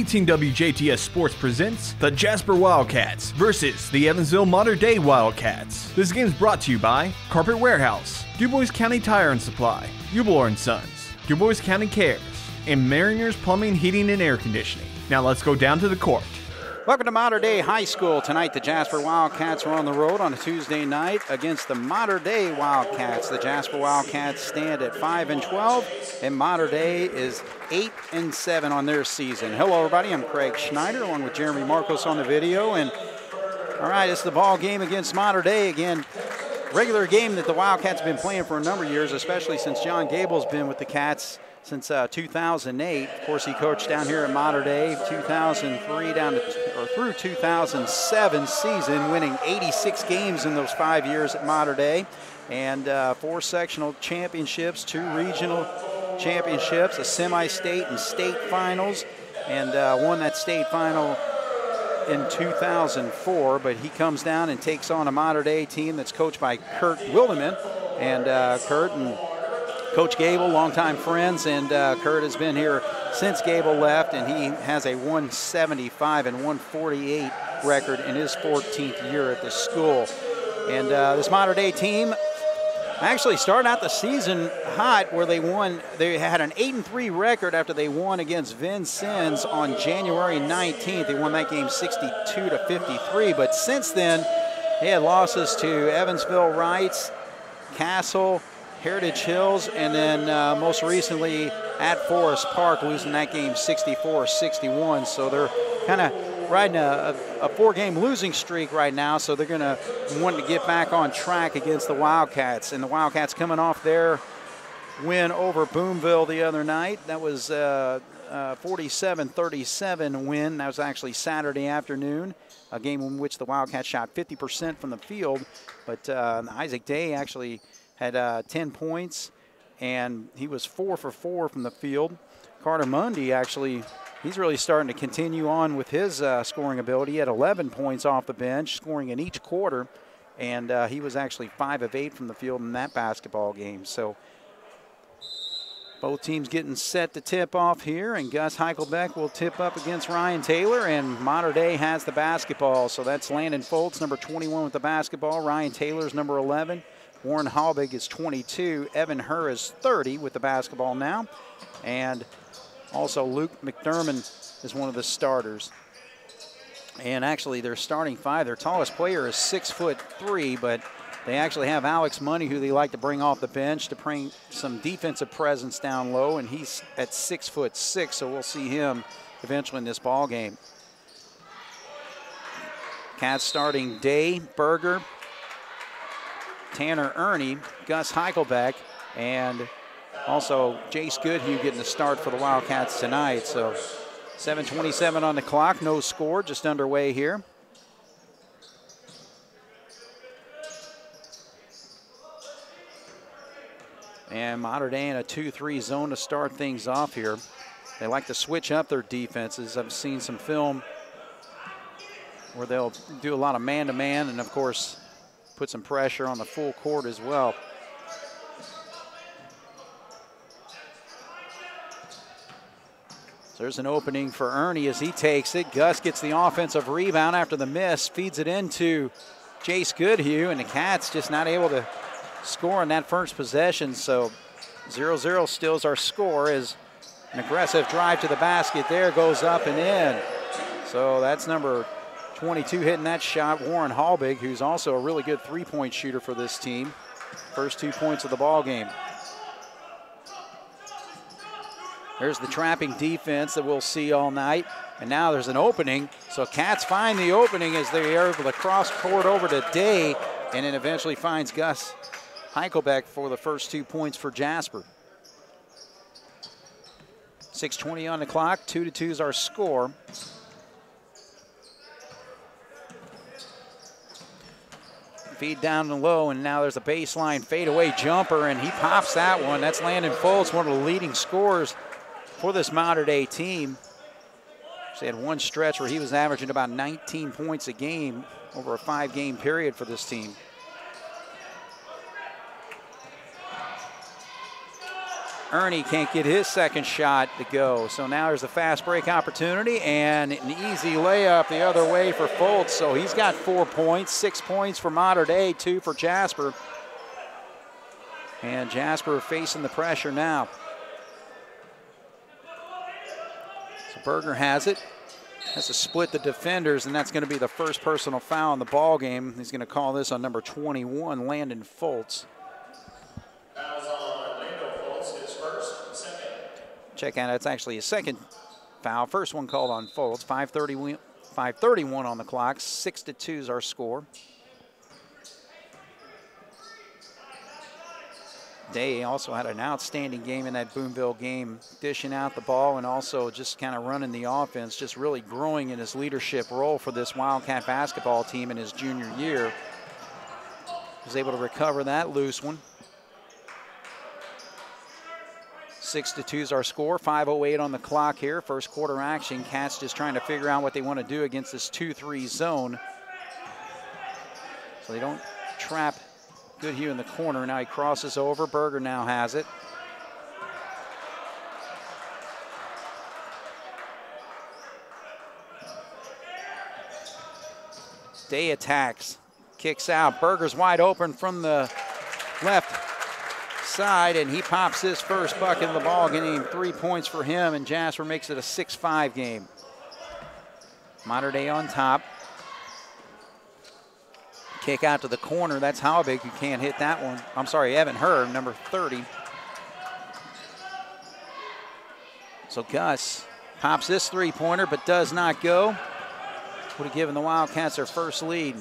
18 WJTS Sports presents the Jasper Wildcats versus the Evansville Modern Day Wildcats. This game is brought to you by Carpet Warehouse, DuBois County Tire and Supply, Eubler & Sons, DuBois County Cares, and Mariners Plumbing, Heating, and Air Conditioning. Now let's go down to the court. Welcome to Modern Day High School. Tonight, the Jasper Wildcats are on the road on a Tuesday night against the Modern Day Wildcats. The Jasper Wildcats stand at 5-12, and Modern Day is 8-7 on their season. Hello, everybody. I'm Craig Schneider, along with Jeremy Markos on the video. And all right, it's the ball game against Modern Day again. Regular game that the Wildcats have been playing for a number of years, especially since John Gable's been with the Cats since 2008. Of course, he coached down here at Modern Day 2003 through 2007 season, winning 86 games in those 5 years at Modern Day, and 4 sectional championships, 2 regional championships, a semi-state and state finals, and won that state final in 2004. But he comes down and takes on a Modern Day team that's coached by Kurt Wilderman, and Kurt and Coach Gable, longtime friends, and Kurt has been here since Gable left, and he has a 175 and 148 record in his 14th year at the school. And this Modern Day team actually started out the season hot, where they won. They had an 8-3 record after they won against Vincennes on January 19th. They won that game 62-53, but since then they had losses to Evansville Rights, Castle, Heritage Hills, and then most recently at Forest Park, losing that game 64-61. So they're kind of riding a 4-game losing streak right now, so they're going to want to get back on track against the Wildcats. And the Wildcats coming off their win over Boonville the other night. That was a 47-37 win. That was actually Saturday afternoon, a game in which the Wildcats shot 50% from the field. But Isaac Day actually had 10 points, and he was 4 for 4 from the field. Carter Mundy, actually, he's really starting to continue on with his scoring ability. He had 11 points off the bench, scoring in each quarter, and he was actually 5 of 8 from the field in that basketball game. So both teams getting set to tip off here, and Gus Heichelbeck will tip up against Ryan Taylor, and Modern Day has the basketball. So that's Landon Foltz, number 21 with the basketball. Ryan Taylor's number 11. Warren Halbig is 22. Evan Herr is 30 with the basketball now. And also Luke McDermott is one of the starters. And actually their starting 5, their tallest player is 6'3", but they actually have Alex Money, who they like to bring off the bench to bring some defensive presence down low, and he's at 6'6", so we'll see him eventually in this ball game. Cats starting Day, Berger, Tanner Ernie, Gus Heichelbeck, and also Jace Goodhue getting the start for the Wildcats tonight. So 7:27 on the clock, no score, just underway here. And Modern Day in a 2-3 zone to start things off here. They like to switch up their defenses. I've seen some film where they'll do a lot of man-to-man, and of course put some pressure on the full court as well. So there's an opening for Ernie as he takes it. Gus gets the offensive rebound after the miss, feeds it into Jace Goodhue, and the Cats just not able to score on that first possession. So 0-0 still is our score, as an aggressive drive to the basket there goes up and in. So that's number 22 hitting that shot, Warren Halbig, who's also a really good three-point shooter for this team. First 2 points of the ball game. There's the trapping defense that we'll see all night. And now there's an opening. So Cats find the opening as they are able to cross court over to Day, and then eventually finds Gus Heichelbeck for the first 2 points for Jasper. 6:20 on the clock, 2-2 is our score. Feed down low, and now there's a baseline fadeaway jumper, and he pops that one. That's Landon Foltz, one of the leading scorers for this Modern Day team. They had one stretch where he was averaging about 19 points a game over a 5-game period for this team. Ernie can't get his second shot to go. So now there's a fast break opportunity and an easy layup the other way for Fultz. So he's got 4 points, 6 points for Mater Dei, 2 for Jasper. And Jasper facing the pressure now. So Berger has it. Has to split the defenders, and that's going to be the first personal foul in the ball game. He's going to call this on number 21, Landon Fultz. Check out, it's actually his second foul. First one called on Fultz. 5:31 on the clock. 6-2 is our score. Day also had an outstanding game in that Boonville game, dishing out the ball and also just kind of running the offense, just really growing in his leadership role for this Wildcat basketball team in his junior year. Was able to recover that loose one. 6-2 is our score. 5:08 on the clock here. First quarter action. Cats just trying to figure out what they want to do against this 2-3 zone. So they don't trap Goodhue in the corner. Now he crosses over. Berger now has it. Day attacks. Kicks out. Berger's wide open from the left side, and he pops his first bucket of the ball, getting 3 points for him, and Jasper makes it a 6-5 game. Mater Dei on top. Kick out to the corner. That's Halbig who can't hit that one. I'm sorry, Evan Herb, number 30. So Gus pops this three-pointer, but does not go. Would have given the Wildcats their first lead.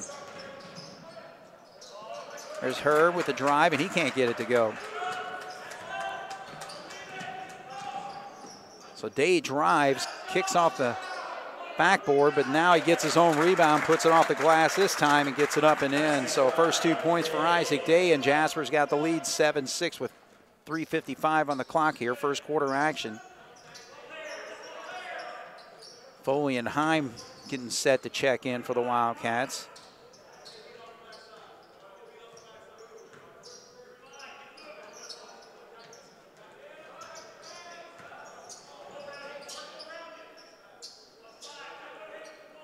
There's Herb with the drive, and he can't get it to go. So Day drives, kicks off the backboard, but now he gets his own rebound, puts it off the glass this time and gets it up and in. So first 2 points for Isaac Day, and Jasper's got the lead 7-6 with 3:55 on the clock here, first quarter action. Foley and Heim getting set to check in for the Wildcats.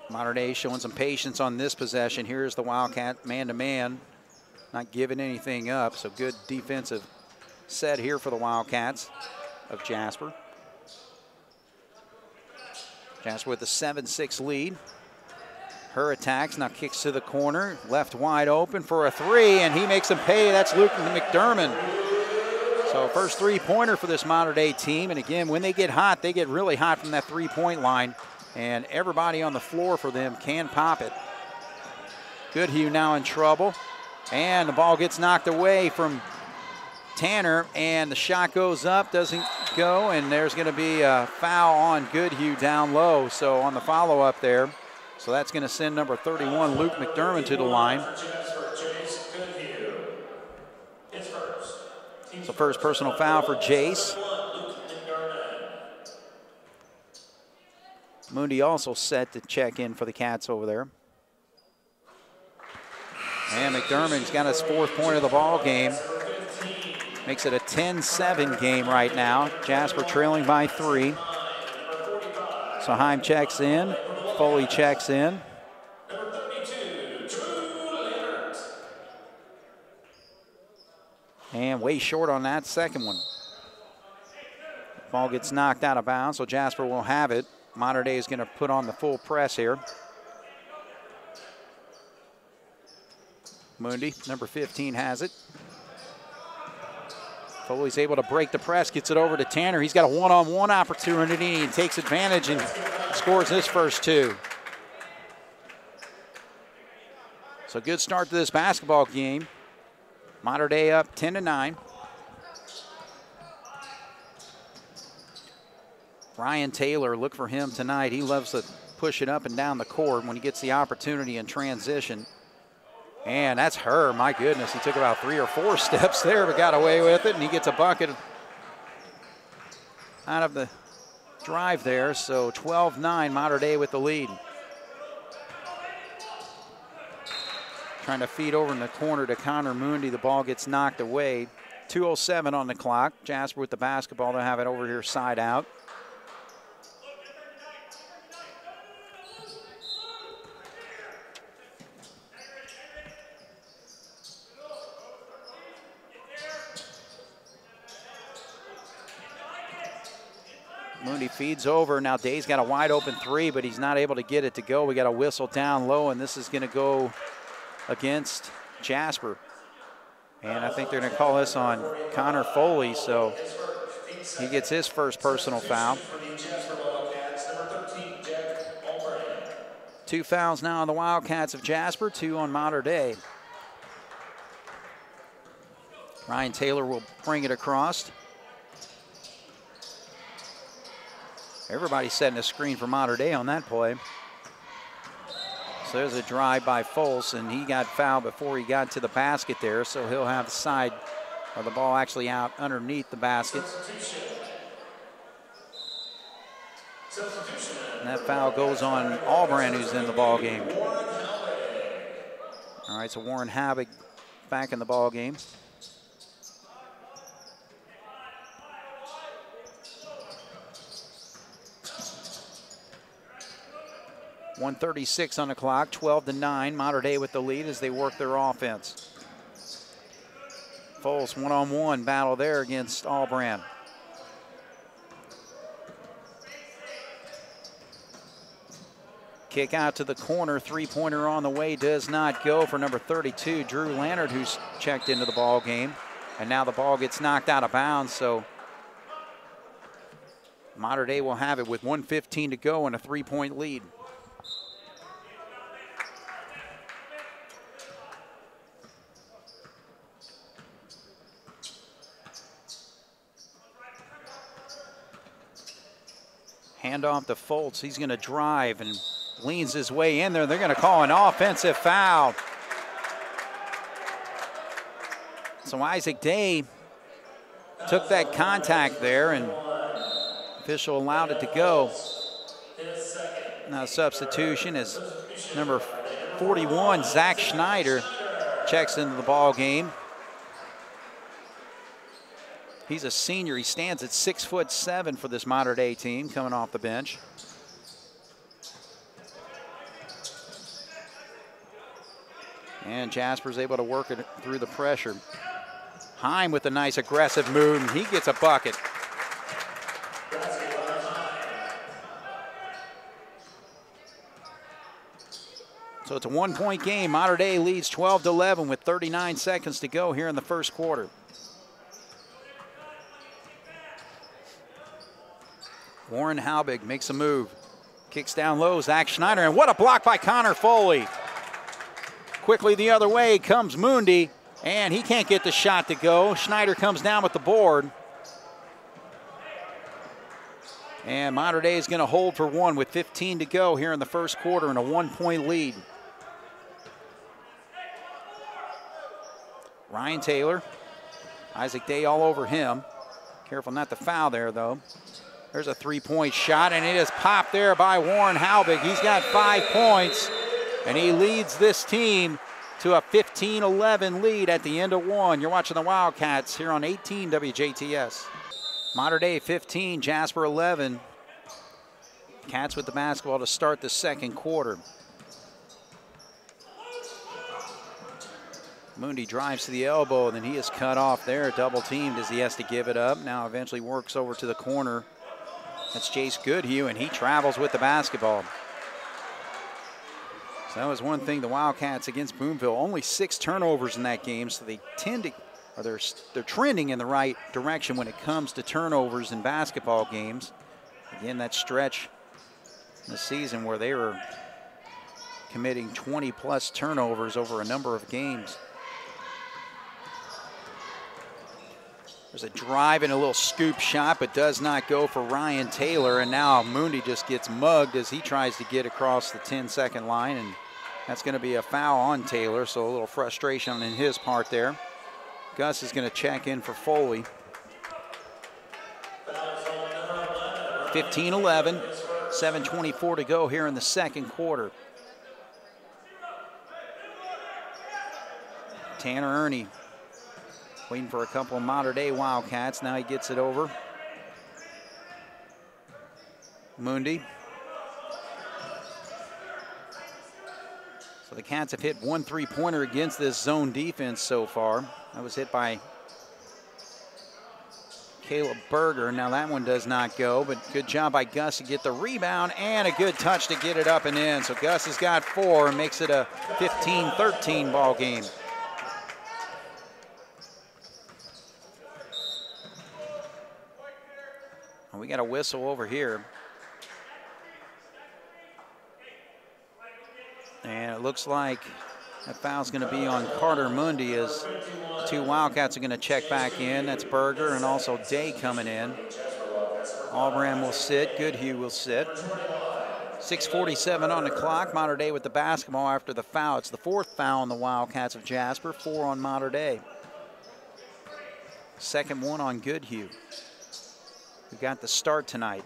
Mater Dei showing some patience on this possession. Here's the Wildcat man-to-man, not giving anything up. So good defensive set here for the Wildcats of Jasper. Jasper with a 7-6 lead. Her attacks, now kicks to the corner. Left wide open for a three, and he makes them pay. That's Luke McDermott. So first three-pointer for this Mater Dei team. And again, when they get hot, they get really hot from that three-point line. And everybody on the floor for them can pop it. Goodhue now in trouble. And the ball gets knocked away from Tanner, and the shot goes up, doesn't go, and there's going to be a foul on Goodhue down low. So on the follow-up there. So that's going to send number 31, Luke McDermott, to the line. So first personal foul for Jace. Moondy also set to check in for the Cats over there. And McDermott's got his 4th point of the ball game. Makes it a 10-7 game right now. Jasper trailing by 3. So Heim checks in. Foley checks in. And way short on that second one. Ball gets knocked out of bounds, so Jasper will have it. Mater Dei is going to put on the full press here. Mundy, number 15, has it. Foley's able to break the press, gets it over to Tanner. He's got a one-on-one opportunity and takes advantage and scores his first 2. So good start to this basketball game. Mater Dei up 10-9. Ryan Taylor, look for him tonight. He loves to push it up and down the court when he gets the opportunity in transition. And that's her, my goodness. He took about 3 or 4 steps there, but got away with it, and he gets a bucket out of the drive there. So 12-9, Mater Dei with the lead. Trying to feed over in the corner to Connor Mundy. The ball gets knocked away. 2:07 on the clock. Jasper with the basketball. They'll have it over here side out. Mooney feeds over. Now Day's got a wide open three, but he's not able to get it to go. We got a whistle down low, and this is going to go against Jasper. And I think they're going to call this on Connor Foley, so he gets his first personal foul. 2 fouls now on the Wildcats of Jasper, 2 on Mater Dei. Ryan Taylor will bring it across. Everybody's setting a screen for Mater Dei on that play. So there's a drive by Foles, and he got fouled before he got to the basket there, so he'll have the side of the ball actually out underneath the basket. And that foul goes on Auburn, who's in the ball game. All right, so Warren Havoc back in the ball game. .136 on the clock, 12-9. Mater Dei with the lead as they work their offense. Foles one-on-one battle there against Auburn. Kick out to the corner, three-pointer on the way, does not go for number 32, Drew Lannard, who's checked into the ball game. And now the ball gets knocked out of bounds, so Mater Dei will have it with 1:15 to go and a three-point lead. Handoff to Foltz. He's going to drive and leans his way in there. They're going to call an offensive foul. So Isaac Day took that contact there, and official allowed it to go. Now substitution is number 41, Zach Schneider, checks into the ball game. He's a senior. He stands at 6'7" for this Mater Dei team coming off the bench. And Jasper's able to work it through the pressure. Heim with a nice aggressive move, and he gets a bucket. So it's a one-point game. Mater Dei leads 12-11 with 39 seconds to go here in the first quarter. Warren Halbig makes a move. Kicks down low, Zach Schneider, and what a block by Connor Foley. Quickly the other way comes Mundi, and he can't get the shot to go. Schneider comes down with the board. And Mater Dei is going to hold for one with 15 to go here in the first quarter and a one-point lead. Ryan Taylor, Isaac Day all over him. Careful not to foul there, though. There's a three-point shot, and it is popped there by Warren Halbig. He's got 5 points, and he leads this team to a 15-11 lead at the end of one. You're watching the Wildcats here on 18 WJTS. Mater Dei 15, Jasper 11. Cats with the basketball to start the second quarter. Mundi drives to the elbow, and then he is cut off there, double teamed as he has to give it up. Now eventually works over to the corner. That's Jace Goodhue, and he travels with the basketball. So that was one thing, the Wildcats against Boonville, only 6 turnovers in that game, so they tend to, or they're trending in the right direction when it comes to turnovers in basketball games. Again, that stretch in the season where they were committing 20-plus turnovers over a number of games. There's a drive and a little scoop shot, but does not go for Ryan Taylor. And now Mundi just gets mugged as he tries to get across the 10-second line. And that's going to be a foul on Taylor, so a little frustration in his part there. Gus is going to check in for Foley. 15-11, 7:24 to go here in the second quarter. Tanner Ernie Waiting for a couple of Mater Dei Wildcats. Now he gets it over. Mundi. So the Cats have hit 1 3-pointer against this zone defense so far. That was hit by Caleb Berger. Now that one does not go, but good job by Gus to get the rebound and a good touch to get it up and in. So Gus has got 4 and makes it a 15-13 ball game. And we got a whistle over here. And it looks like that foul's going to be on Carter Mundi as the 2 Wildcats are going to check back in. That's Berger and also Day coming in. Albram will sit. Goodhue will sit. 6:47 on the clock. Mater Dei with the basketball after the foul. It's the 4th foul on the Wildcats of Jasper. 4 on Mater Dei. Second one on Goodhue, who got the start tonight.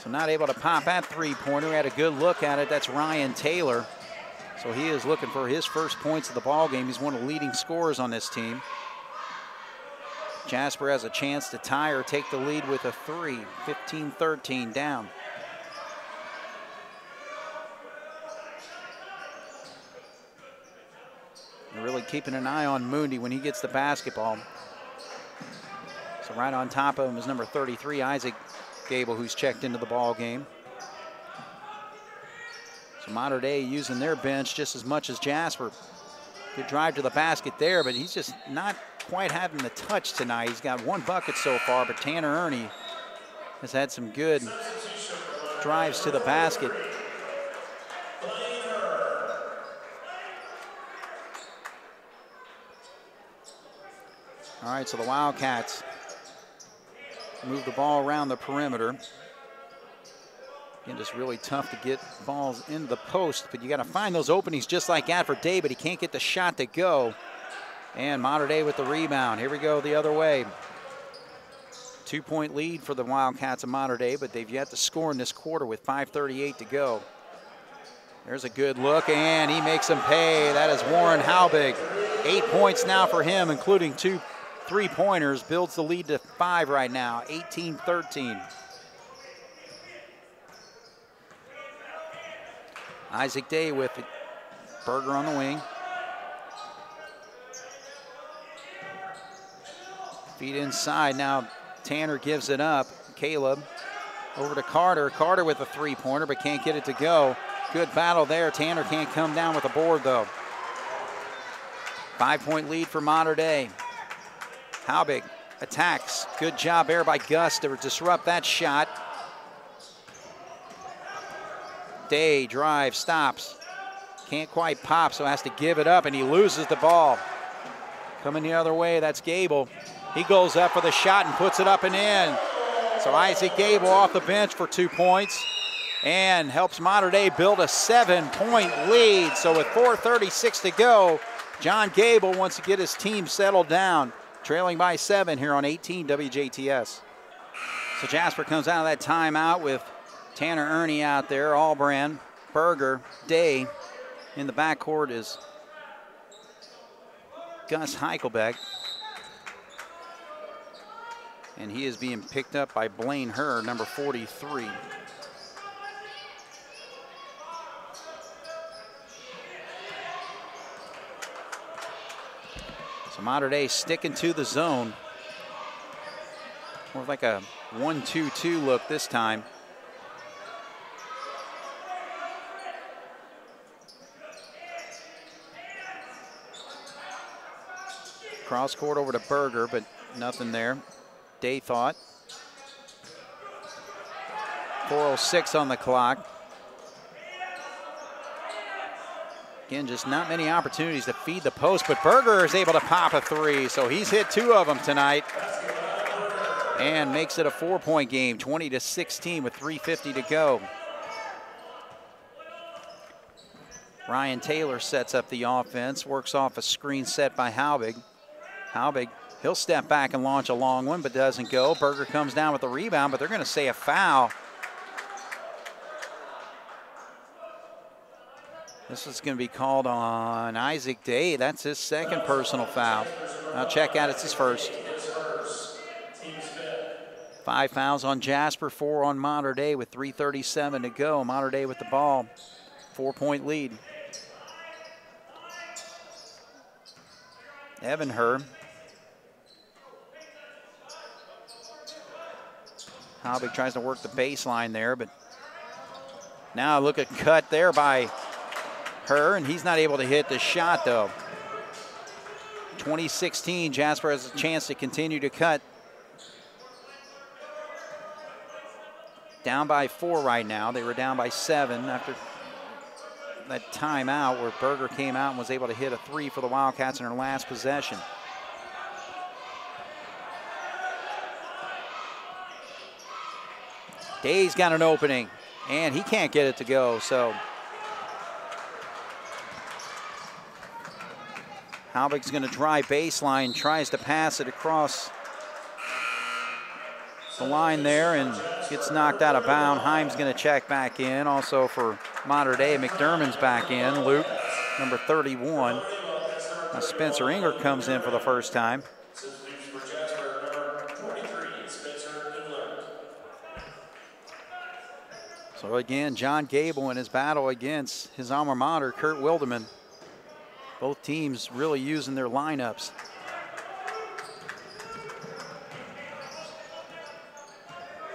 So not able to pop that 3-pointer. We had a good look at it. That's Ryan Taylor. So he is looking for his first points of the ball game. He's one of the leading scorers on this team. Jasper has a chance to tie or take the lead with a 3. 15-13 down. They're really keeping an eye on Mundi when he gets the basketball. So right on top of him is number 33, Isaac Gable, who's checked into the ball game. So Mater Dei using their bench just as much as Jasper. Good drive to the basket there, but he's just not quite having the touch tonight. He's got 1 bucket so far, but Tanner Ernie has had some good drives to the basket. All right, so the Wildcats move the ball around the perimeter. Again, just really tough to get balls into the post, but you got to find those openings just like that for Day, but he can't get the shot to go. And Mater Dei with the rebound. Here we go the other way. 2-point lead for the Wildcats of Mater Dei, but they've yet to score in this quarter with 5:38 to go. There's a good look, and he makes them pay. That is Warren Halbig. 8 points now for him, including 2 3-pointers, builds the lead to 5 right now, 18-13. Isaac Day with it. Berger on the wing. Feet inside now. Tanner gives it up. Caleb over to Carter. Carter with a 3-pointer, but can't get it to go. Good battle there. Tanner can't come down with a board though. 5-point lead for Mater Dei. Halbig attacks. Good job there by Gus to disrupt that shot. Day drive, stops. Can't quite pop, so has to give it up, and he loses the ball. Coming the other way, that's Gable. He goes up for the shot and puts it up and in. So Isaac Gable off the bench for 2 points and helps Mater Dei build a 7-point lead. So with 4:36 to go, John Gable wants to get his team settled down. Trailing by 7 here on 18 WJTS. So Jasper comes out of that timeout with Tanner Ernie out there, Albran, Berger, Day. In the backcourt is Gus Heichelbeck. And he is being picked up by Blaine Herr, number 43. So Mater Dei sticking to the zone. More like a 1-2-2 look this time. Cross court over to Berger, but nothing there. Day thought. 4:06 on the clock. Again, just not many opportunities to feed the post, but Berger is able to pop a 3, so he's hit 2 of them tonight and makes it a 4-point game, 20-16 with 3:50 to go. Ryan Taylor sets up the offense, works off a screen set by Halbig. Halbig, he'll step back and launch a long one, but doesn't go. Berger comes down with the rebound, but they're going to say a foul. This is going to be called on Isaac Day. That's his second personal foul. Now check out, it's his first. 5 fouls on Jasper, 4 on Mater Dei with 3:37 to go. Mater Dei with the ball, 4-point lead. Evan Herr. Halbig tries to work the baseline there, but now look at cut there by Herr, and he's not able to hit the shot though. 2016, Jasper has a chance to continue to cut. Down by 4 right now. They were down by 7 after that timeout where Berger came out and was able to hit a 3 for the Wildcats in their last possession. Day's got an opening, and he can't get it to go, so Halbig's going to drive baseline, tries to pass it across the line there and gets knocked out of bounds. Himes going to check back in. Also for Mater Dei, McDermott's back in. Luke, number 31. Now Spencer Inger comes in for the first time. So again, John Gable in his battle against his alma mater, Kurt Wilderman. Both teams really using their lineups.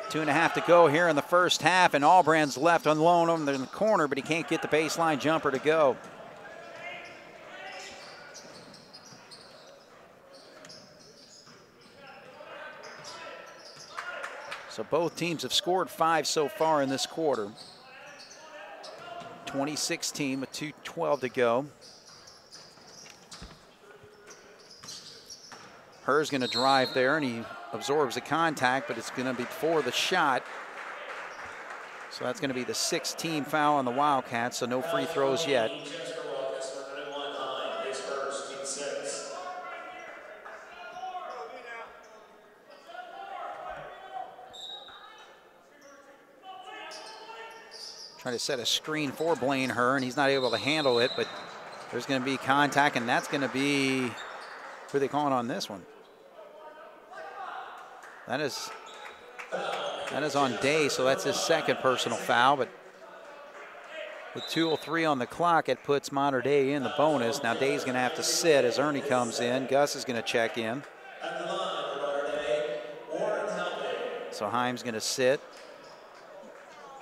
Two and a half to go here in the first half, and Albrand's left alone in the corner, but he can't get the baseline jumper to go. So both teams have scored 5 so far in this quarter. 2016 with 2:12 to go. Herr's going to drive there, and he absorbs the contact, but it's going to be before the shot. So that's going to be the 6th team foul on the Wildcats, so no free throws yet. Trying to set a screen for Blaine Herr, and he's not able to handle it, but there's going to be contact, and that's going to be, who are they calling on this one? That is on Day, so that's his second personal foul, but with 2:03 on the clock, it puts Mater Dei in the bonus. Now Day's going to have to sit as Ernie comes in. Gus is going to check in. So Himes going to sit.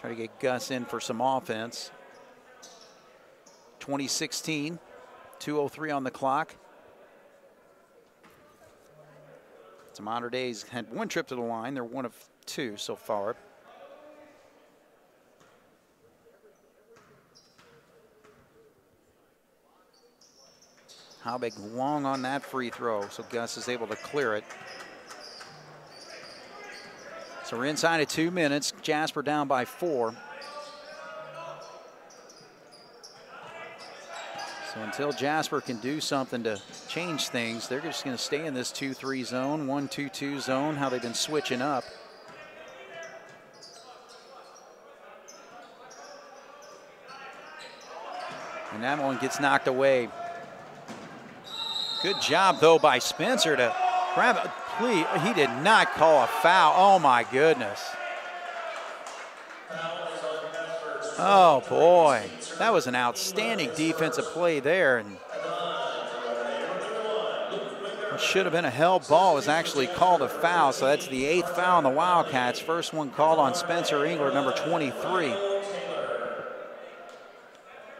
Try to get Gus in for some offense. 2016, 2:03 on the clock. So Mater Dei's had one trip to the line. They're 1 of 2 so far. Halbig long on that free throw, so Gus is able to clear it. So we're inside of 2 minutes. Jasper down by 4. So until Jasper can do something to change things, they're just going to stay in this 2-3 zone, 1-2-2 zone, how they've been switching up. And that one gets knocked away. Good job, though, by Spencer to grab it. Please, he did not call a foul. Oh, my goodness. Oh, boy. That was an outstanding defensive play there. And what should have been a held ball was actually called a foul. So that's the 8th foul on the Wildcats. First one called on Spencer Engler, number 23.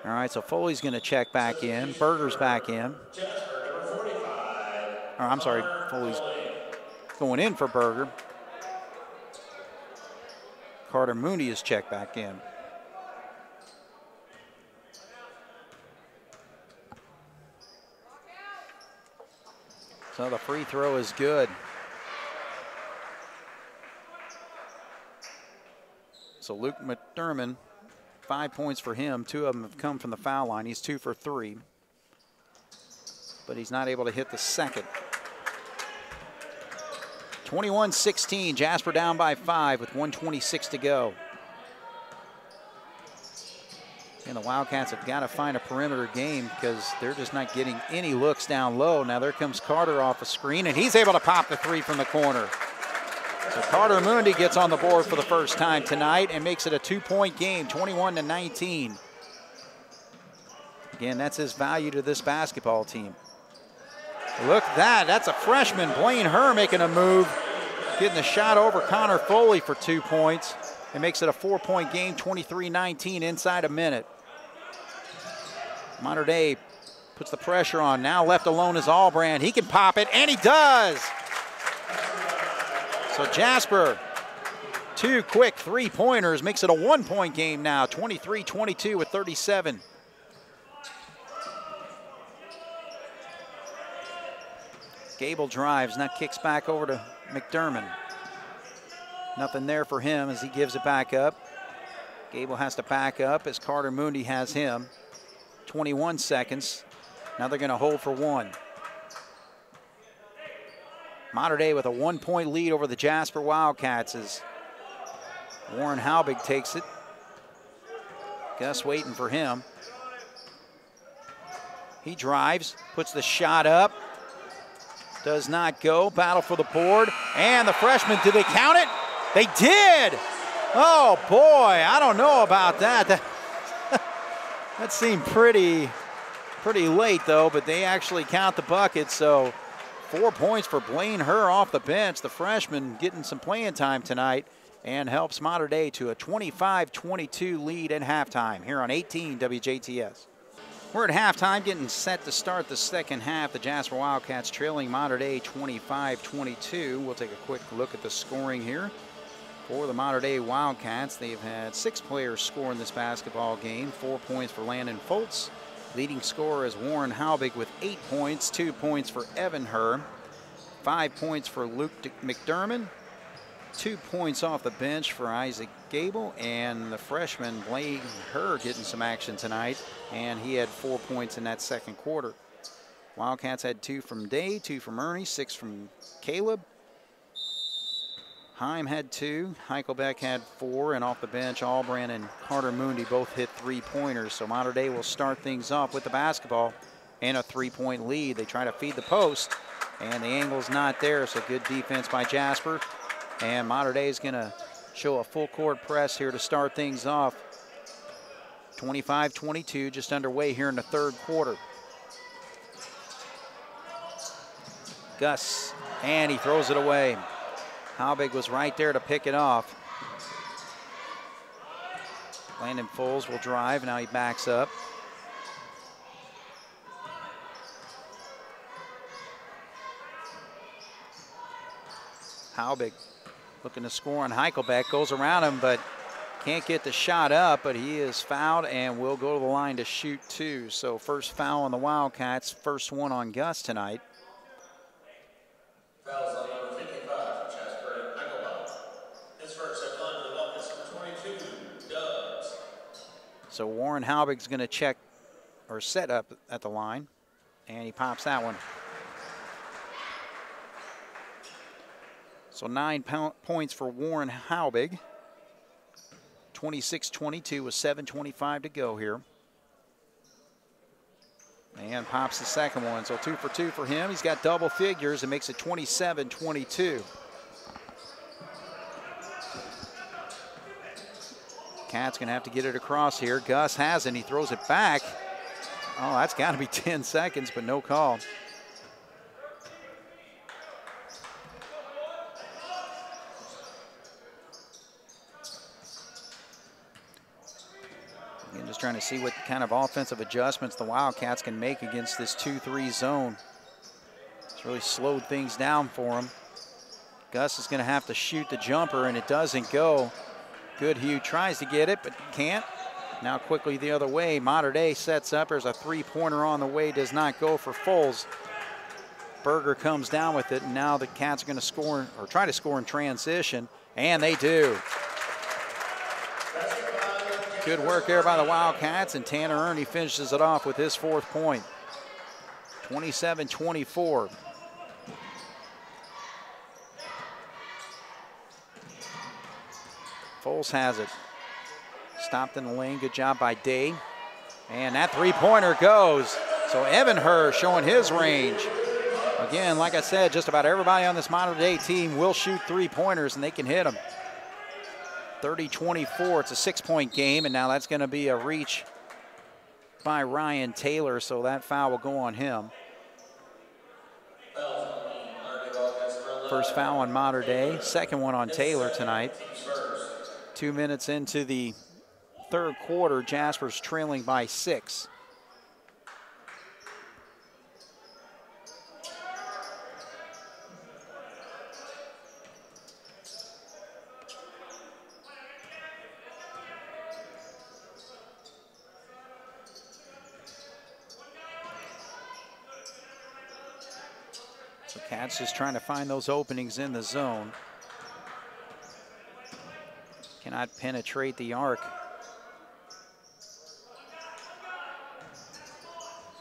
All right, so Foley's going to check back in. Berger's back in. Or, I'm sorry, Foley's going in for Berger. Carter Mooney is checked back in. So the free throw is good. So Luke McDermott, 5 points for him. 2 of them have come from the foul line. He's 2 for 3. But he's not able to hit the second. 21-16, Jasper down by 5 with 1:26 to go. And the Wildcats have got to find a perimeter game because they're just not getting any looks down low. Now there comes Carter off a screen, and he's able to pop the three from the corner. So Carter Mundi gets on the board for the first time tonight and makes it a 2-point game, 21-19. Again, that's his value to this basketball team. Look at that. That's a freshman, Blaine Herr, making a move, getting the shot over Connor Foley for 2 points. It makes it a 4-point game, 23-19 inside a minute. Mater Dei puts the pressure on. Now left alone is Albrand. He can pop it, and he does. So Jasper, 2 quick 3-pointers, makes it a 1-point game now, 23-22 with 37. Gable drives, now kicks back over to McDermott. Nothing there for him as he gives it back up. Gable has to back up as Carter Mundi has him. 21 seconds. Now they're going to hold for 1. Mater Dei with a 1-point lead over the Jasper Wildcats as Warren Halbig takes it. Gus waiting for him. He drives, puts the shot up. Does not go. Battle for the board. And the freshman, did they count it? They did! Oh boy, I don't know about that. That seemed pretty late though, but they actually count the bucket, so 4 points for Blaine Herr off the bench. The freshman getting some playing time tonight and helps Mater Dei to a 25-22 lead at halftime here on 18 WJTS. We're at halftime, getting set to start the second half. The Jasper Wildcats trailing Mater Dei 25-22. We'll take a quick look at the scoring here. For the Mater Dei Wildcats, they've had 6 players score in this basketball game. 4 points for Landon Foltz. Leading scorer is Warren Halbig with 8 points. 2 points for Evan Herr. 5 points for Luke McDermott. 2 points off the bench for Isaac Gable. And the freshman Blaine Herr getting some action tonight. And he had 4 points in that second quarter. Wildcats had 2 from Day, 2 from Ernie, 6 from Caleb. Heim had 2, Heichelbeck had 4, and off the bench, Albrand and Carter Mundi both hit 3-pointers. So Mater Dei will start things off with the basketball and a 3-point lead. They try to feed the post, and the angle's not there, so good defense by Jasper. And Mater Dei is going to show a full court press here to start things off. 25-22, just underway here in the third quarter. Gus, and he throws it away. Halbig was right there to pick it off. Landon Foltz will drive, now he backs up. Halbig looking to score on Heichelbeck, goes around him, but can't get the shot up, but he is fouled and will go to the line to shoot 2. So first foul on the Wildcats, first one on Gus tonight. Fouls on number 55, Jasper and Heichelbeck. His first at line for the Wildcats, number 22, Dubs. So Warren Halbig's going to check or set up at the line, and he pops that one. So 9 points for Warren Halbig. 26-22 with 7:25 to go here. And pops the second one, so 2 for 2 for him. He's got double figures and makes it 27-22. Cat's gonna have to get it across here. Gus has it, and he throws it back. Oh, that's gotta be 10 seconds, but no call. Again, just trying to see what kind of offensive adjustments the Wildcats can make against this 2-3 zone. It's really slowed things down for them. Gus is gonna have to shoot the jumper, and it doesn't go. Goodhue tries to get it, but can't. Now quickly the other way. Mater Dei sets up. There's a 3-pointer on the way, does not go for Foltz. Berger comes down with it, and now the Cats are gonna score, or try to score in transition, and they do. Good work there by the Wildcats, and Tanner Ernie finishes it off with his 4th point. 27-24. Foltz has it. Stopped in the lane, good job by Day. And that three-pointer goes. So Evan Hurst showing his range. Again, like I said, just about everybody on this Mater Dei team will shoot three-pointers, and they can hit them. 30-24, it's a 6-point game, and now that's going to be a reach by Ryan Taylor, so that foul will go on him. First foul on Mater Dei, second one on Taylor tonight. 2 minutes into the third quarter, Jasper's trailing by 6. So Cats just trying to find those openings in the zone. Cannot penetrate the arc.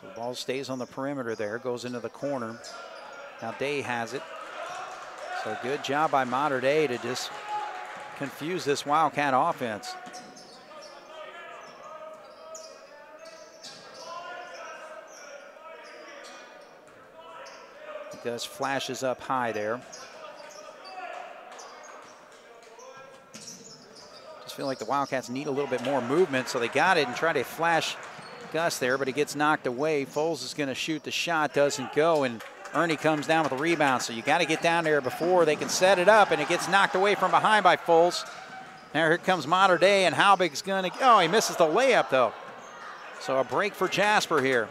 So the ball stays on the perimeter there, goes into the corner. Now Day has it. So good job by Mater Dei to just confuse this Wildcat offense. Gus flashes up high there. Just feel like the Wildcats need a little bit more movement, so they got it and try to flash Gus there, but it gets knocked away. Foles is going to shoot the shot, doesn't go, and Ernie comes down with a rebound. So you got to get down there before they can set it up, and it gets knocked away from behind by Foles. Now here comes Mater Dei, and Halbig's going to, oh, he misses the layup though. So a break for Jasper here.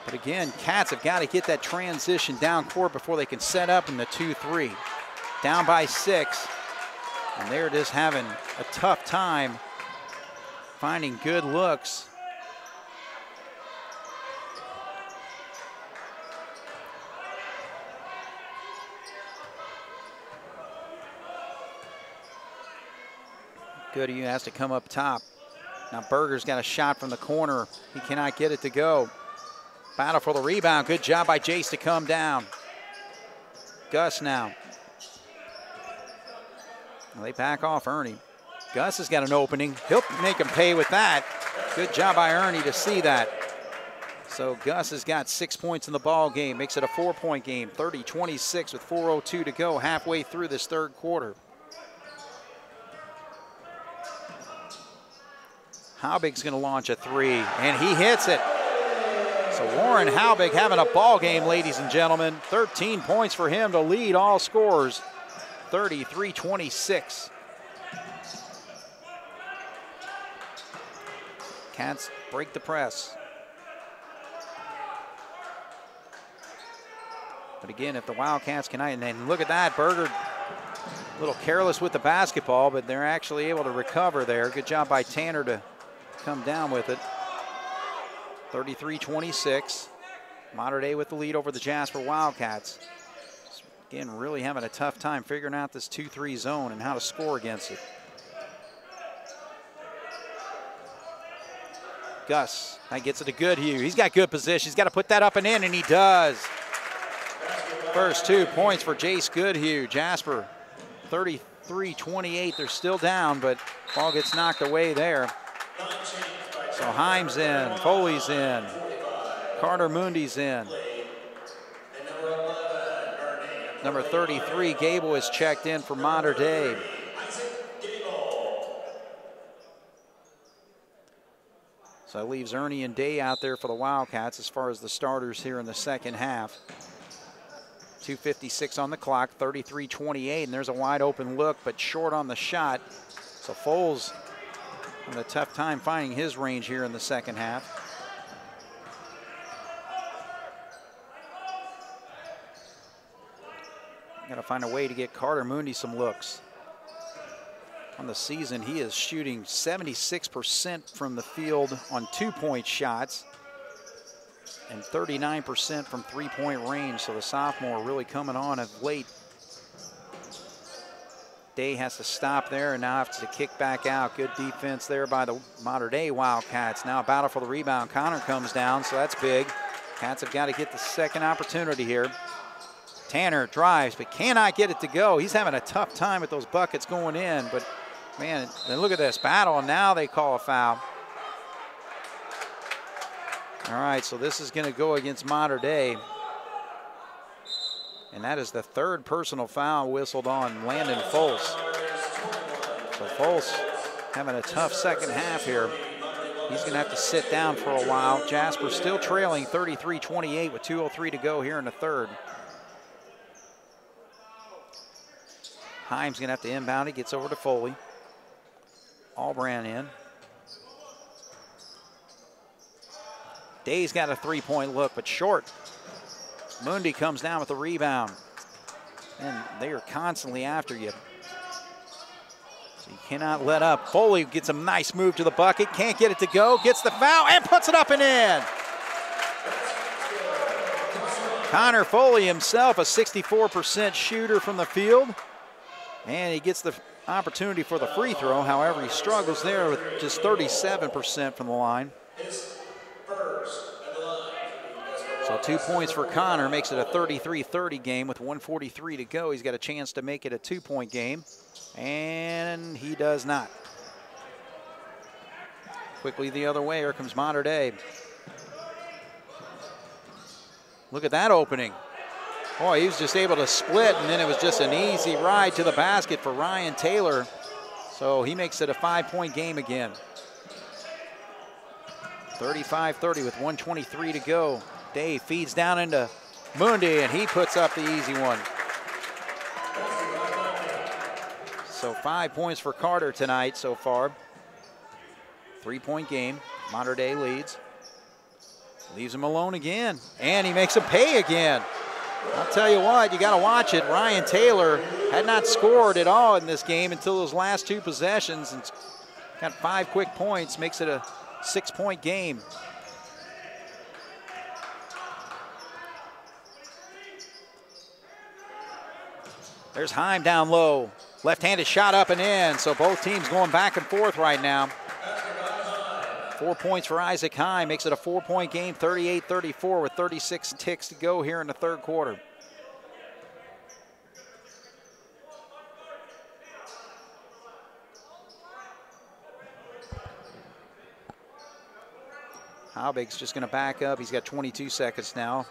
But again, Cats have got to get that transition down court before they can set up in the 2-3. Down by 6, and they're just having a tough time finding good looks. Goodhue has to come up top. Now Berger's got a shot from the corner. He cannot get it to go. Battle for the rebound. Good job by Jace to come down. Gus now. Well, they back off Ernie. Gus has got an opening. He'll make him pay with that. Good job by Ernie to see that. So Gus has got 6 points in the ball game. Makes it a 4-point game. 30-26 with 4:02 to go halfway through this third quarter. Halbig's going to launch a three, and he hits it. So Warren Halbig having a ball game, ladies and gentlemen. 13 points for him to lead all scorers. 33-26. Cats break the press. But again, if the Wildcats can, and then look at that, Berger a little careless with the basketball, but they're actually able to recover there. Good job by Tanner to come down with it. 33-26. Mater Dei with the lead over the Jasper Wildcats. Again, really having a tough time figuring out this 2-3 zone and how to score against it. Gus, that gets it to Goodhue. He's got good position. He's got to put that up and in, and he does. First 2 points for Jace Goodhue. Jasper, 33-28. They're still down, but ball gets knocked away there. So Himes in, Foley's in, Carter Mundy's in. Number 33, Gable is checked in for Mater Dei. So that leaves Ernie and Day out there for the Wildcats as far as the starters here in the second half. 2:56 on the clock, 33-28, and there's a wide open look, but short on the shot. So Foles having a tough time finding his range here in the second half. Got to find a way to get Carter Mundy some looks. On the season, he is shooting 76% from the field on 2-point shots and 39% from 3-point range. So the sophomore really coming on of late. Day has to stop there and now has to kick back out. Good defense there by the Mater Dei Wildcats. Now a battle for the rebound. Connor comes down, so that's big. Cats have got to get the second opportunity here. Tanner drives, but cannot get it to go. He's having a tough time with those buckets going in, but man, then look at this battle, and now they call a foul. All right, so this is going to go against Mater Dei. And that is the third personal foul whistled on Landon Folse. So Folse having a tough second half here. He's going to have to sit down for a while. Jasper still trailing 33-28 with 2:03 to go here in the third. Himes going to have to inbound it, gets over to Foley. Albrand in. Day's got a three-point look, but short. Mundy comes down with the rebound. And they are constantly after you. So you cannot let up. Foley gets a nice move to the bucket. Can't get it to go. Gets the foul and puts it up and in. Connor Foley himself, a 64% shooter from the field. And he gets the opportunity for the free throw. However, he struggles there with just 37% from the line. So 2 points for Connor makes it a 33-30 game with 1:43 to go. He's got a chance to make it a 2-point game, and he does not. Quickly the other way, here comes Mater Dei. Look at that opening. Boy, he was just able to split, and then it was just an easy ride to the basket for Ryan Taylor. So he makes it a 5-point game again. 35-30 with 1:23 to go. Dave feeds down into Mundy, and he puts up the easy one. So 5 points for Carter tonight so far. 3-point game. Mater Dei leads. Leaves him alone again, and he makes him pay again. I'll tell you what, you got to watch it. Ryan Taylor had not scored at all in this game until those last two possessions, and got 5 quick points, makes it a 6-point game. There's Heim down low. Left-handed shot up and in, so both teams going back and forth right now. 4 points for Isaac Heim, makes it a 4-point game, 38-34 with 36 ticks to go here in the third quarter. Haubig's just going to back up. He's got 22 seconds now.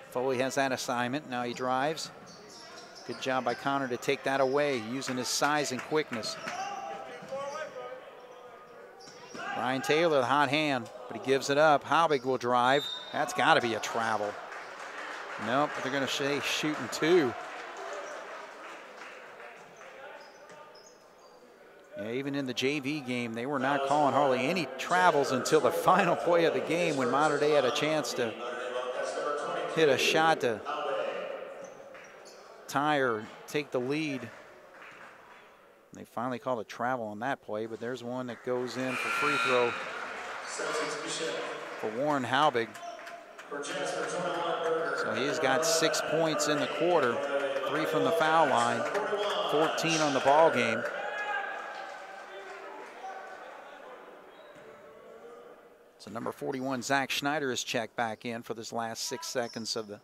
Foley has that assignment. Now he drives. Good job by Connor to take that away, using his size and quickness. Ryan Taylor, the hot hand, but he gives it up. Haubig will drive. That's got to be a travel. Nope, they're going to say shooting 2. Yeah, even in the JV game, they were not calling hardly any travels until the final play of the game when Mater Dei had a chance to hit a shot to tie or take the lead. They finally called a travel on that play, but there's one that goes in for free throw for Warren Haubig. So he's got 6 points in the quarter, 3 from the foul line, 14 on the ball game. So number 41, Zach Schneider, is checked back in for this last 6 seconds of the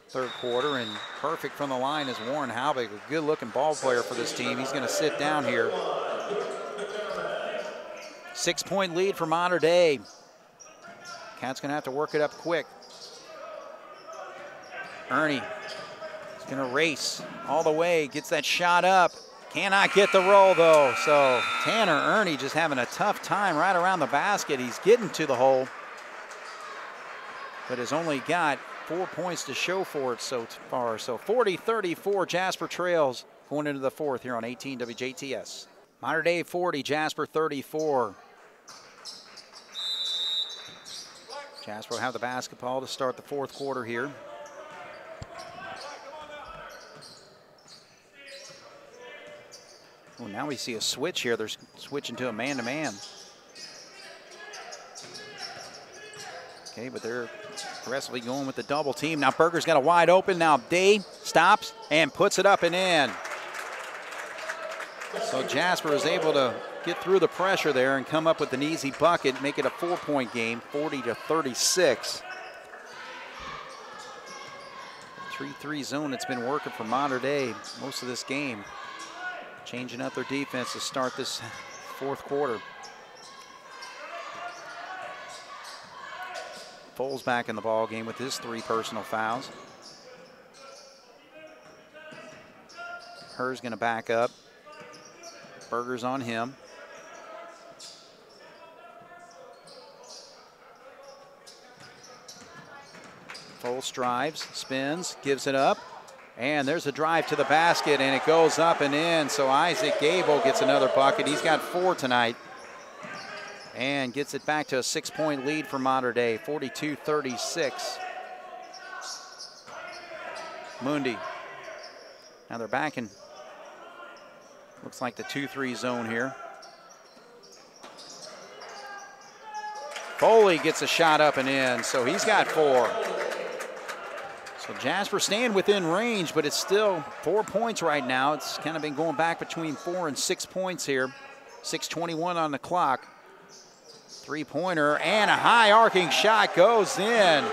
third quarter, and perfect from the line is Warren Haubig, a good-looking ball player for this team. He's going to sit down here. 6-point lead for Mater Dei. Cat's going to have to work it up quick. Ernie is going to race all the way, gets that shot up. Cannot get the roll, though. So Tanner Ernie just having a tough time right around the basket. He's getting to the hole, but has only got 4 points to show for it so far. So 40-34, Jasper trails going into the fourth here on 18 WJTS. Mater Dei 40, Jasper 34. Jasper will have the basketball to start the fourth quarter here. Well, now we see a switch here. They're switching to a man-to-man. Okay, but they're aggressively going with the double team. Now Berger's got a wide open. Now Day stops and puts it up and in. So Jasper is able to get through the pressure there and come up with an easy bucket, make it a 4-point game, 40-36. 3-3 zone that's been working for Mater Dei most of this game. Changing up their defense to start this fourth quarter. Foles back in the ball game with his 3 personal fouls. Herr's going to back up. Berger's on him. Foles drives, spins, gives it up. And there's a drive to the basket, and it goes up and in. So Isaac Gable gets another bucket. He's got 4 tonight. And gets it back to a 6-point lead for Mater Dei, 42-36. Mundi. Now they're back in, looks like the 2-3 zone here. Foley gets a shot up and in, so he's got 4. So Jasper staying within range, but it's still 4 points right now. It's kind of been going back between 4 and 6 points here. 6:21 on the clock. 3-pointer and a high arcing shot goes in.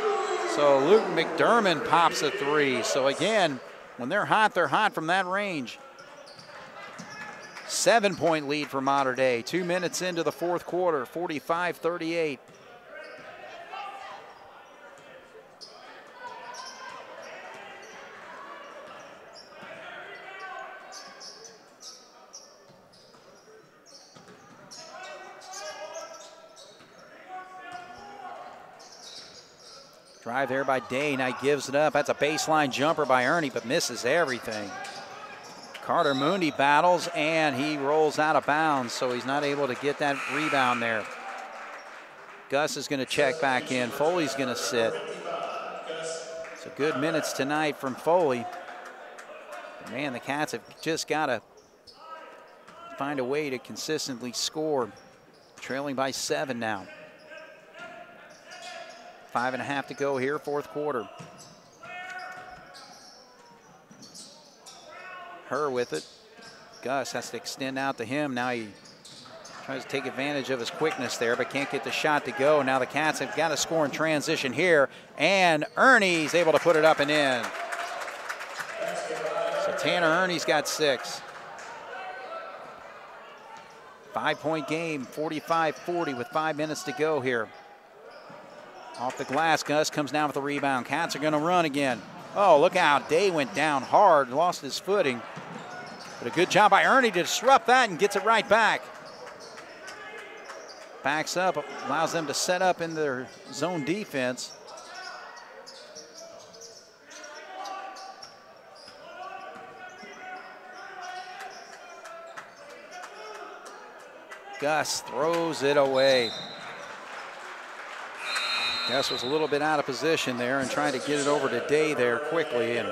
So Luke McDermott pops a 3. So again, when they're hot from that range. 7-point lead for Mater Dei. 2 minutes into the 4th quarter, 45-38. Drive there by Day. Now he gives it up. That's a baseline jumper by Ernie, but misses everything. Carter Mundi battles, and he rolls out of bounds, so he's not able to get that rebound there. Gus is going to check back in. Foley's going to sit. So good minutes tonight from Foley. But man, the Cats have just got to find a way to consistently score. Trailing by 7 now. 5.5 to go here, 4th quarter. Herr with it. Gus has to extend out to him. Now he tries to take advantage of his quickness there, but can't get the shot to go. Now the Cats have got to score in transition here, and Ernie's able to put it up and in. So Tanner Ernie's got 6. 5-point game, 45-40 with 5 minutes to go here. Off the glass, Gus comes down with the rebound. Cats are going to run again. Oh, look out. Day went down hard, lost his footing. But a good job by Ernie to disrupt that and gets it right back. Backs up, allows them to set up in their zone defense. Gus throws it away. Gus was a little bit out of position there and trying to get it over to Day there quickly and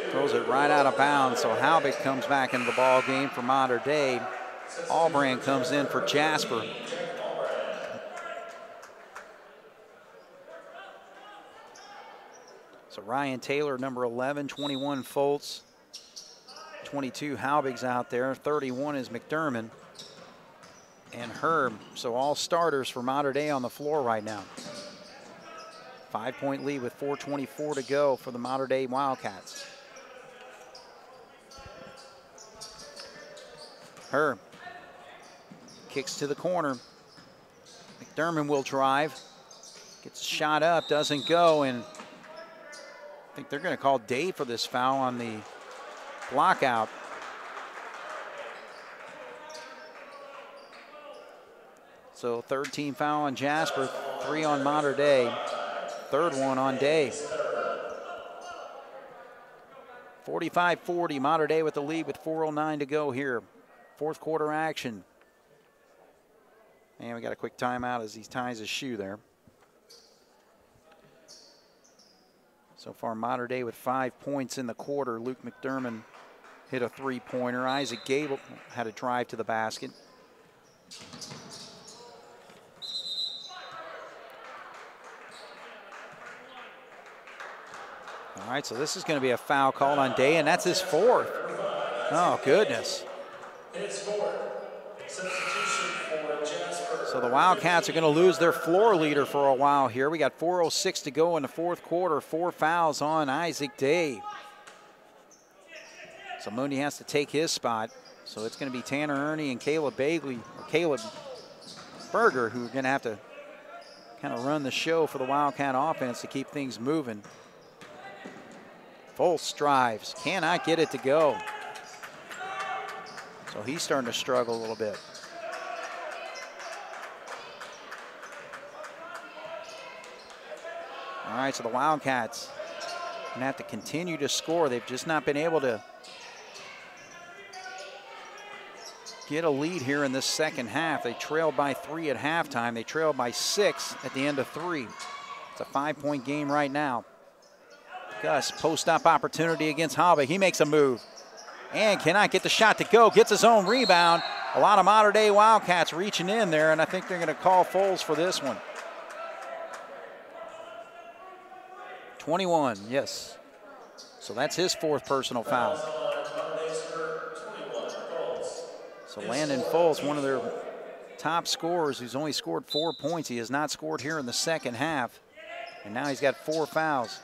throws it right out of bounds. So Halbig comes back into the ball game for Mater Dei. Albrand comes in for Jasper. So Ryan Taylor, number 11, 21 Foltz, 22 Halbig's out there, 31 is McDermott and Herb. So all starters for Mater Dei on the floor right now. 5-point lead with 4:24 to go for the Mater Dei Wildcats. Herb kicks to the corner. McDermott will drive. Gets a shot up, doesn't go, and I think they're going to call Day for this foul on the block out. So 3rd team foul on Jasper, 3 on Mater Dei. 3rd one on Day. 45-40, Mater Dei with the lead with 4:09 to go here. 4th quarter action. And we got a quick timeout as he ties his shoe there. So far, Mater Dei with 5 points in the quarter. Luke McDermott hit a 3-pointer. Isaac Gable had a drive to the basket. All right, so this is going to be a foul called on Day, and that's his 4th. Oh, goodness. So the Wildcats are going to lose their floor leader for a while here. We got 4:06 to go in the 4th quarter. 4 fouls on Isaac Day. So Mooney has to take his spot. So it's going to be Tanner Ernie and Caleb Berger who are going to have to kind of run the show for the Wildcat offense to keep things moving. Full strives, cannot get it to go. So he's starting to struggle a little bit. All right, so the Wildcats gonna have to continue to score. They've just not been able to get a lead here in this second half. They trailed by 3 at halftime. They trailed by 6 at the end of 3. It's a 5-point game right now. Gus, post-up opportunity against Halbig. He makes a move and cannot get the shot to go. Gets his own rebound. A lot of modern-day Wildcats reaching in there, and I think they're going to call Foles for this one. 21, yes. So that's his 4th personal foul. So Landon Foles, one of their top scorers who's only scored 4 points. He has not scored here in the second half. And now he's got 4 fouls.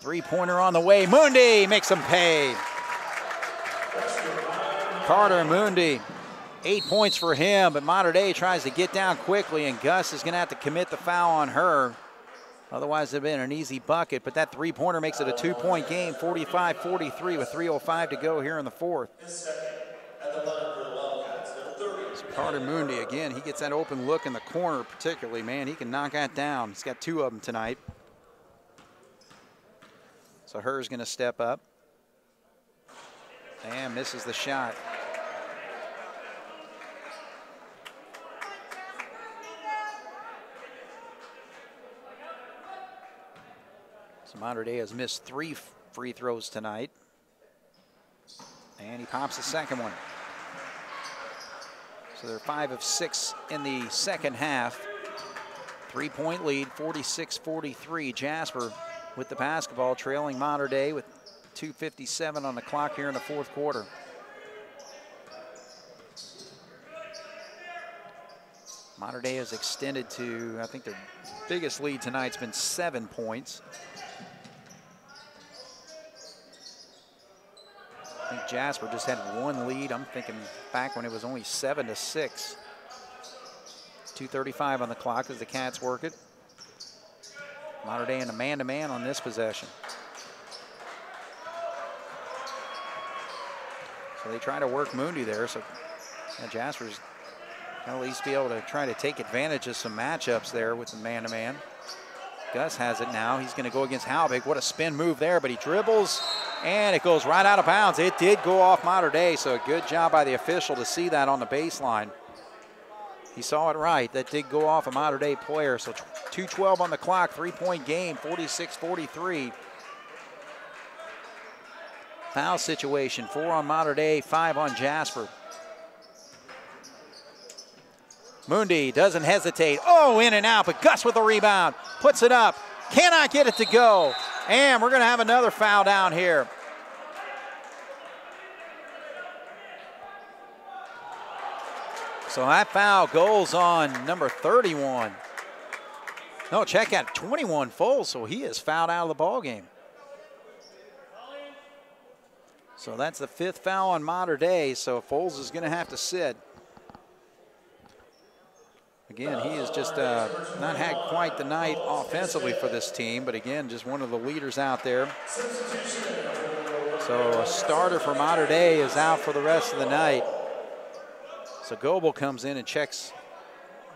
Three-pointer on the way. Mundi makes him pay. Carter Mundi, 8 points for him, but Mater Dei tries to get down quickly, and Gus is going to have to commit the foul on her. Otherwise, it'd been an easy bucket, but that three-pointer makes it a 2-point game, 45-43 with 3:05 to go here in the 4th. So Carter Mundi, again, he gets that open look in the corner particularly, man. He can knock that down. He's got 2 of them tonight. So Herr's going to step up. And misses the shot. So Mater Dei has missed 3 free throws tonight. And he pops the second one. So they're 5 of 6 in the second half. 3-point lead, 46-43. Jasper with the basketball, trailing Mater Dei with 2:57 on the clock here in the 4th quarter. Mater Dei has extended to, I think their biggest lead tonight's been 7 points. I think Jasper just had 1 lead. I'm thinking back when it was only 7-6. 2:35 on the clock as the Cats work it. Mater Dei in a man-to-man on this possession. So they try to work Mundi there. So Jasper's going to at least be able to try to take advantage of some matchups there with the man-to-man. Gus has it now. He's going to go against Halbig. What a spin move there, but he dribbles, and it goes right out of bounds. It did go off Mater Dei, so a good job by the official to see that on the baseline. He saw it right. That did go off a Mater Dei player. So 2:12 on the clock, 3-point game, 46-43. Foul situation, 4 on Mater Dei, 5 on Jasper. Mundi doesn't hesitate. Oh, in and out, but Gus with the rebound. Puts it up. Cannot get it to go. And we're going to have another foul down here. So that foul goes on number 31. No, check out 21 Foles, so he is fouled out of the ball game. So that's the 5th foul on Mater Dei, so Foles is going to have to sit. Again, he has just not had quite the night offensively for this team, but again, just one of the leaders out there. So a starter for Mater Dei is out for the rest of the night. So Gable comes in and checks.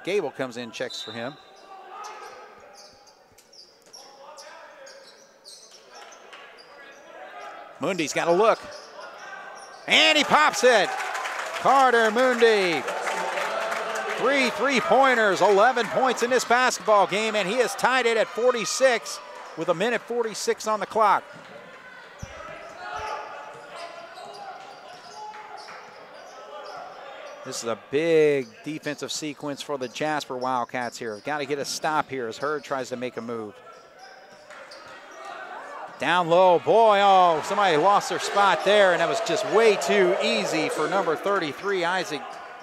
Gable comes in and checks for him. Mundi's got a look. And he pops it. Carter Mundi. 3 3-pointers, 11 points in this basketball game, and he has tied it at 46 with 1:46 on the clock. This is a big defensive sequence for the Jasper Wildcats here. Got to get a stop here as Hurd tries to make a move. Down low, boy, oh, somebody lost their spot there, and that was just way too easy for number 33, Isaac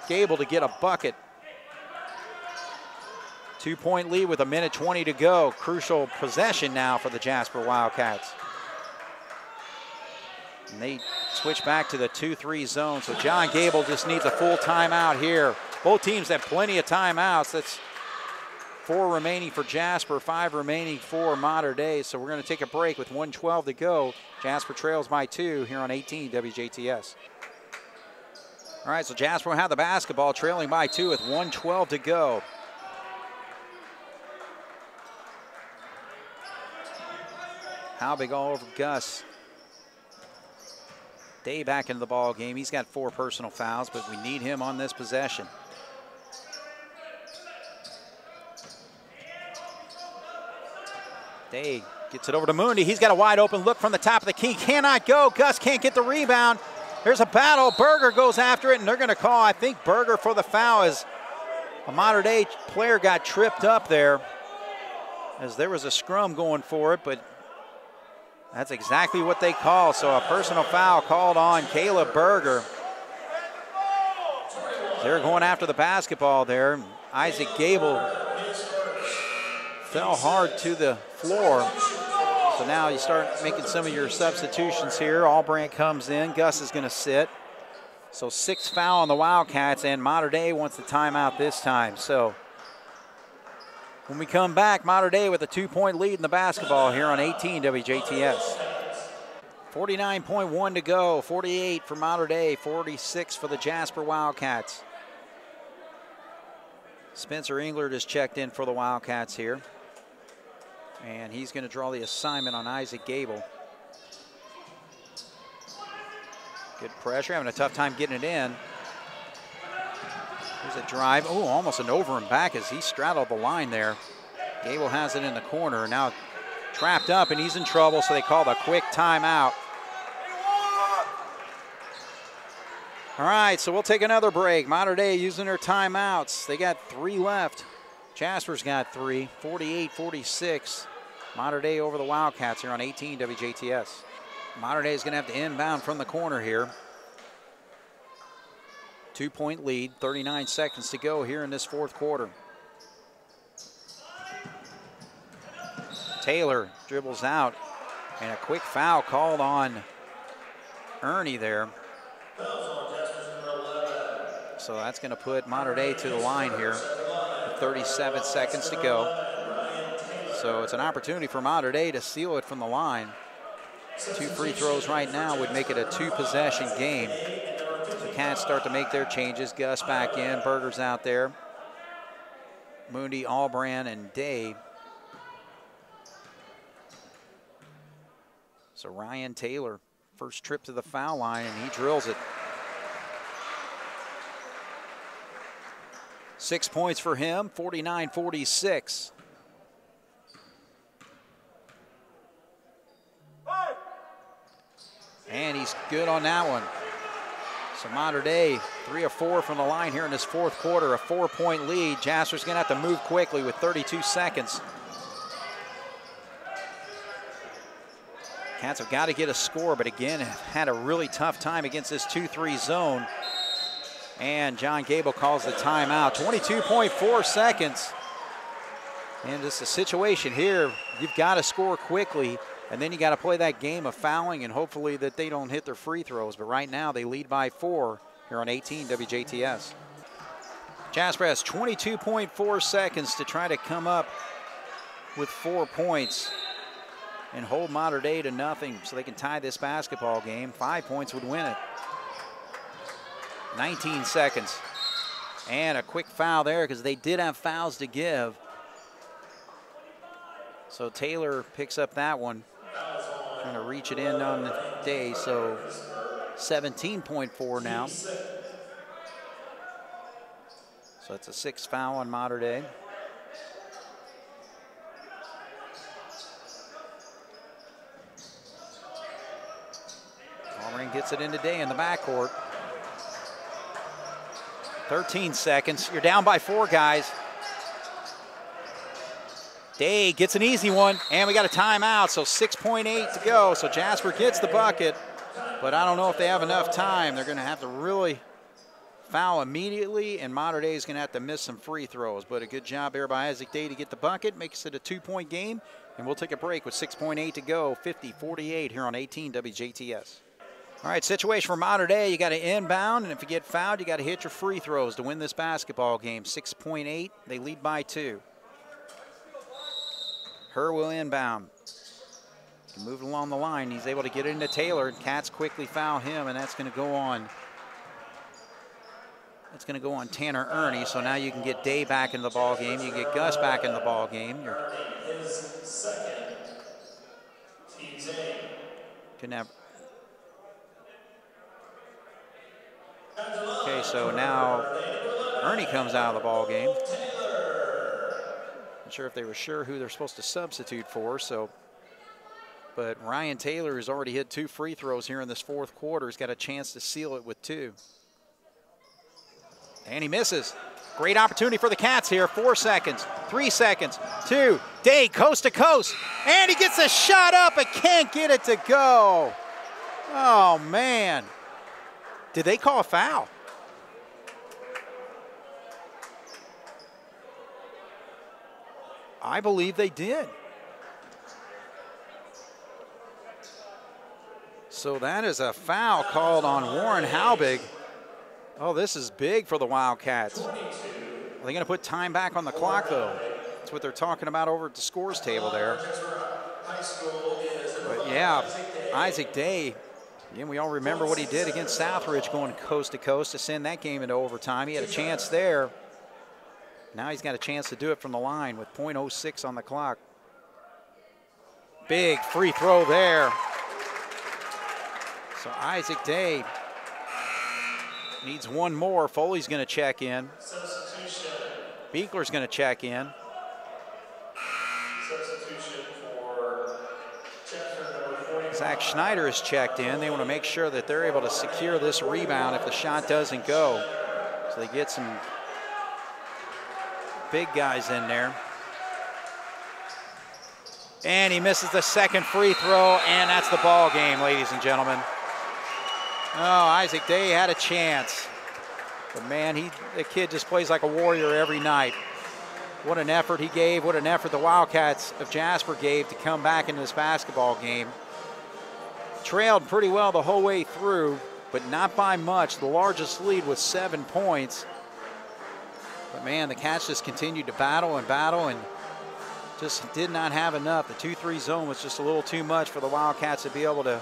Gable, to get a bucket. 2-point lead with 1:20 to go. Crucial possession now for the Jasper Wildcats. And they switch back to the 2-3 zone. So John Gable just needs a full timeout here. Both teams have plenty of timeouts. That's 4 remaining for Jasper, 5 remaining for Mater Dei. So we're going to take a break with 1:12 to go. Jasper trails by 2 here on 18 WJTS. All right, so Jasper will have the basketball, trailing by 2 with 1:12 to go. Halbig all over Gus. Day back into the ball game. He's got 4 personal fouls, but we need him on this possession. Day gets it over to Mundi. He's got a wide open look from the top of the key. Cannot go. Gus can't get the rebound. There's a battle. Berger goes after it, and they're going to call, I think, Berger for the foul as a Mater Dei player got tripped up there as there was a scrum going for it, but that's exactly what they call. So a personal foul called on Caleb Berger. They're going after the basketball there. Isaac Gable fell hard to the floor. So now you start making some of your substitutions here. Albrandt comes in. Gus is going to sit. So 6th foul on the Wildcats, and Mater Dei wants the timeout this time. So when we come back, Mater Dei with a 2-point lead in the basketball here on 18 WJTS. 49.1 to go, 48 for Mater Dei, 46 for the Jasper Wildcats. Spencer Englert is checked in for the Wildcats here. And he's going to draw the assignment on Isaac Gable. Good pressure, having a tough time getting it in. There's a drive. Oh, almost an over and back as he straddled the line there. Gable has it in the corner. Now trapped up, and he's in trouble, so they called a quick timeout. All right, so we'll take another break. Mater Dei using their timeouts. They got 3 left. Jasper's got 3, 48-46. Mater Dei over the Wildcats here on 18 WJTS. Mater Dei is going to have to inbound from the corner here. 2-point lead, 39 seconds to go here in this 4th quarter. Taylor dribbles out, and a quick foul called on Ernie there. So that's going to put Mater Dei to the line here with 37 seconds to go. So it's an opportunity for Mater Dei to seal it from the line. 2 free throws right now would make it a 2-possession game. So Cats start to make their changes. Gus back in, Berger's out there. Mundi, Albrandt, and Day. So Ryan Taylor, first trip to the foul line, and he drills it. 6 points for him, 49-46. And he's good on that one. So Mater Dei, 3 of 4 from the line here in this 4th quarter, a 4-point lead. Jasper's going to have to move quickly with 32 seconds. Cats have got to get a score, but again, have had a really tough time against this 2-3 zone. And John Gable calls the timeout. 22.4 seconds. And just a situation here, you've got to score quickly, and then you got to play that game of fouling and hopefully that they don't hit their free throws. But right now they lead by 4 here on 18 WJTS. Jasper has 22.4 seconds to try to come up with 4 points and hold Mater Dei to nothing so they can tie this basketball game. 5 points would win it. 19 seconds. And a quick foul there because they did have fouls to give. So Taylor picks up that one. Trying to reach it in on the day, so 17.4 now. So it's a 6th foul on Mater Dei. Albrandt gets it in today in the backcourt. 13 seconds. You're down by 4, guys. Day gets an easy one, and we got a timeout, so 6.8 to go. So Jasper gets the bucket, but I don't know if they have enough time. They're going to have to really foul immediately, and Mater Dei is going to have to miss some free throws. But a good job there by Isaac Day to get the bucket, makes it a 2-point game, and we'll take a break with 6.8 to go, 50-48 here on 18 WJTS. All right, situation for Mater Dei. You got to inbound, and if you get fouled, you got to hit your free throws to win this basketball game. 6.8, they lead by 2. Herr will inbound. Moving along the line, he's able to get into Taylor. Cats quickly foul him, and that's going to go on. That's going to go on Tanner Ernie. So now you can get Day back in the ball game. You can get Gus back in the ball game. His second. Team A. Can have. Okay, so now Ernie comes out of the ball game. Not sure if they were sure who they're supposed to substitute for. But Ryan Taylor has already hit 2 free throws here in this fourth quarter. He's got a chance to seal it with 2. And he misses. Great opportunity for the Cats here. 4 seconds, 3 seconds, 2. Day coast to coast. And he gets a shot up but can't get it to go. Oh, man. Did they call a foul? I believe they did. So that is a foul called on Warren Halbig. Oh, this is big for the Wildcats. Are they going to put time back on the clock, though? That's what they're talking about over at the scores table there. But, yeah, Isaac Day, again, we all remember what he did against Southridge going coast to coast to send that game into overtime. He had a chance there. Now he's got a chance to do it from the line with .06 on the clock. Big free throw there. So Isaac Day needs one more. Foley's going to check in. Substitution. Beekler's going to check in. Substitution for Jasper, number 45. Zach Schneider is checked in. They want to make sure that they're able to secure this rebound if the shot doesn't go. So they get some big guys in there. And he misses the second free throw, and that's the ball game, ladies and gentlemen. Oh, Isaac Day had a chance. But, man, the kid just plays like a warrior every night. What an effort he gave, what an effort the Wildcats of Jasper gave to come back into this basketball game. Trailed pretty well the whole way through, but not by much. The largest lead was 7 points. But, man, the Cats just continued to battle and just did not have enough. The 2-3 zone was just a little too much for the Wildcats to be able to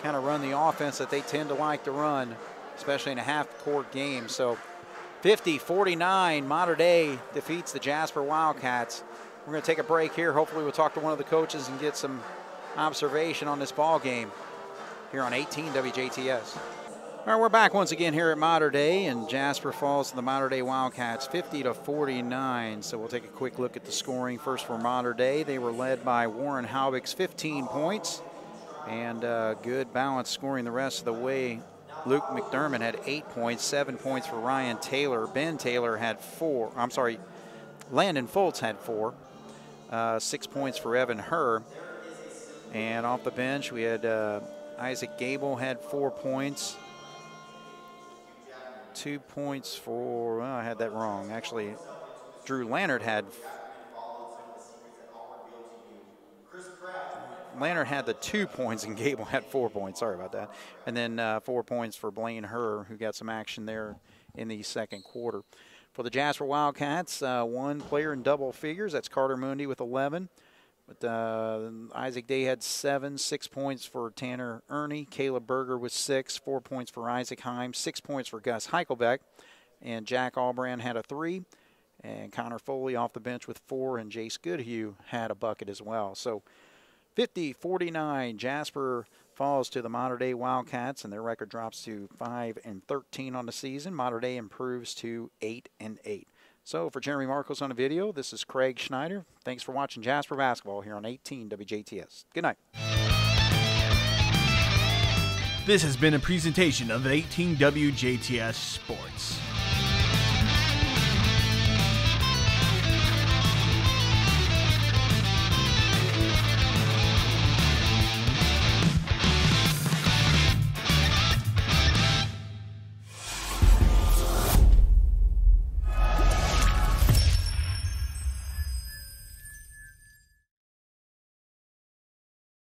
kind of run the offense that they tend to like to run, especially in a half-court game. So 50-49, Mater Dei defeats the Jasper Wildcats. We're going to take a break here. Hopefully we'll talk to one of the coaches and get some observation on this ball game here on 18 WJTS. All right, we're back once again here at Mater Dei, and Jasper falls to the Mater Dei Wildcats 50-49. So we'll take a quick look at the scoring. First for Mater Dei, they were led by Warren Halbig's 15 points. And good balance scoring the rest of the way. Luke McDermott had 8 points, 7 points for Ryan Taylor. Ben Taylor had 4. I'm sorry, Landon Foltz had 4. 6 points for Evan Herr. And off the bench, we had Isaac Gable had 4 points. 2 points for, well, I had that wrong. Actually, Drew Lannert had the 2 points and Gable had 4 points. Sorry about that. And then 4 points for Blaine Herr, who got some action there in the second quarter. For the Jasper Wildcats, one player in double figures. That's Carter Mundy with 11. But Isaac Day had 7, 6 points for Tanner Ernie. Caleb Berger with 6, 4 points for Isaac Heim, 6 points for Gus Heichelbeck. And Jack Albrand had a 3. And Connor Foley off the bench with 4. And Jace Goodhue had a bucket as well. So 50-49, Jasper falls to the Mater Dei Wildcats, and their record drops to 5-13 on the season. Mater Dei improves to 8-8. So for Jeremy Markos on the video, this is Craig Schneider. Thanks for watching Jasper basketball here on 18 WJTS. Good night. This has been a presentation of 18 WJTS Sports.